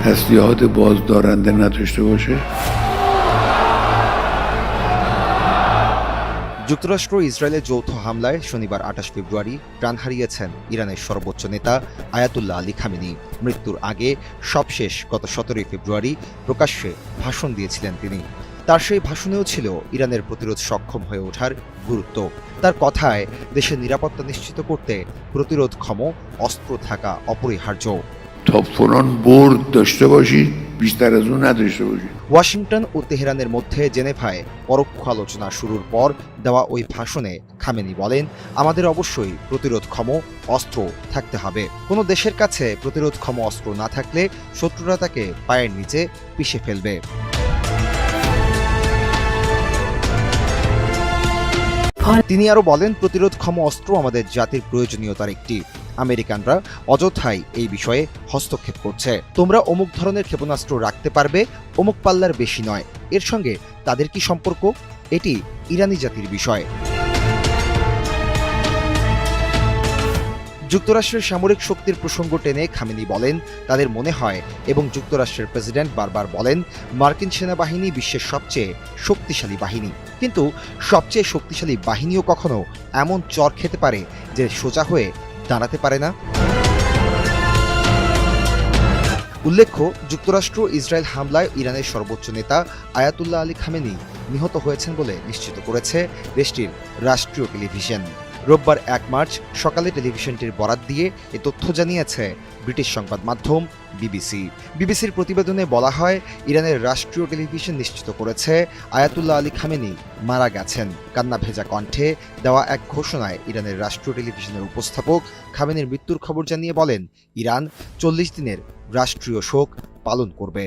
تسلیحات بازدارنده نداشته باشه. যুক্তরাষ্ট্র ইসরায়েলের যৌথ হামলায় শনিবার ২৮ ফেব্রুয়ারি প্রাণ হারিয়েছেন ইরানের সর্বোচ্চ নেতা আয়াতুল্লাহ আলী খামেনি। মৃত্যুর আগে সবশেষ গত ১৭ ফেব্রুয়ারি প্রকাশ্যে ভাষণ দিয়েছিলেন তিনি। তার সেই ভাষণেও ছিল ইরানের প্রতিরোধ সক্ষম হয়ে ওঠার গুরুত্ব। তার কথায় দেশের নিরাপত্তা নিশ্চিত করতে প্রতিরোধক্ষম অস্ত্র থাকা অপরিহার্য। تا فلان برد داشته باشید بیشتر از اون نداشته باشید. ওয়াশিংটন ও তেহরানের মধ্যে জেনেভায় পরোক্ষ আলোচনা শুরুর পর দেওয়া ওই ভাষণে খামেনি বলেন, আমাদের অবশ্যই প্রতিরোধক্ষম অস্ত্র থাকতে হবে। কোনো দেশের কাছে প্রতিরোধক্ষম অস্ত্র না থাকলে শত্রুরা তাকে পায়ের নিচে পিষে ফেলবে। তিনি আরও বলেন, প্রতিরোধক্ষম অস্ত্র আমাদের জাতির প্রয়োজনীয়তার একটি। আমেরিকানরা অযথাই এই বিষয়ে হস্তক্ষেপ করছে। তোমরা অমুক ধরনের ক্ষেপণাস্ত্র রাখতে পারবে, অমুক পাল্লার বেশি নয়। এর সঙ্গে তাদের কি সম্পর্ক? এটি ইরানি জাতির বিষয়। যুক্তরাষ্ট্রের সামরিক শক্তির প্রসঙ্গ টেনে খামেনি বলেন, তাদের মনে হয় এবং যুক্তরাষ্ট্রের প্রেসিডেন্ট বারবার বলেন, মার্কিন সেনাবাহিনী বিশ্বের সবচেয়ে শক্তিশালী বাহিনী। কিন্তু সবচেয়ে শক্তিশালী বাহিনীও কখনো এমন চর খেতে পারে যে সোজা হয়ে দাঁড়াতে পারে না। উল্লেখ্য, যুক্তরাষ্ট্র ইসরায়েল হামলায় ইরানের সর্বোচ্চ নেতা আয়াতুল্লাহ আলী খামেনি নিহত হয়েছেন বলে নিশ্চিত করেছে দেশটির রাষ্ট্রীয় টেলিভিশন। রোববার ১ মার্চ সকালে টেলিভিশনটির বরাত দিয়ে এ তথ্য জানিয়েছে ব্রিটিশ সংবাদ মাধ্যম বিবিসি। বিবিসির প্রতিবেদনে বলা হয়, ইরানের রাষ্ট্রীয় টেলিভিশন নিশ্চিত করেছে আয়াতুল্লাহ আলী খামেনি মারা গেছেন। কান্না ভেজা কণ্ঠে দেওয়া এক ঘোষণায় ইরানের রাষ্ট্রীয় টেলিভিশনের উপস্থাপক খামেনির মৃত্যুর খবর জানিয়ে বলেন, ইরান ৪০ দিনের রাষ্ট্রীয় শোক পালন করবে।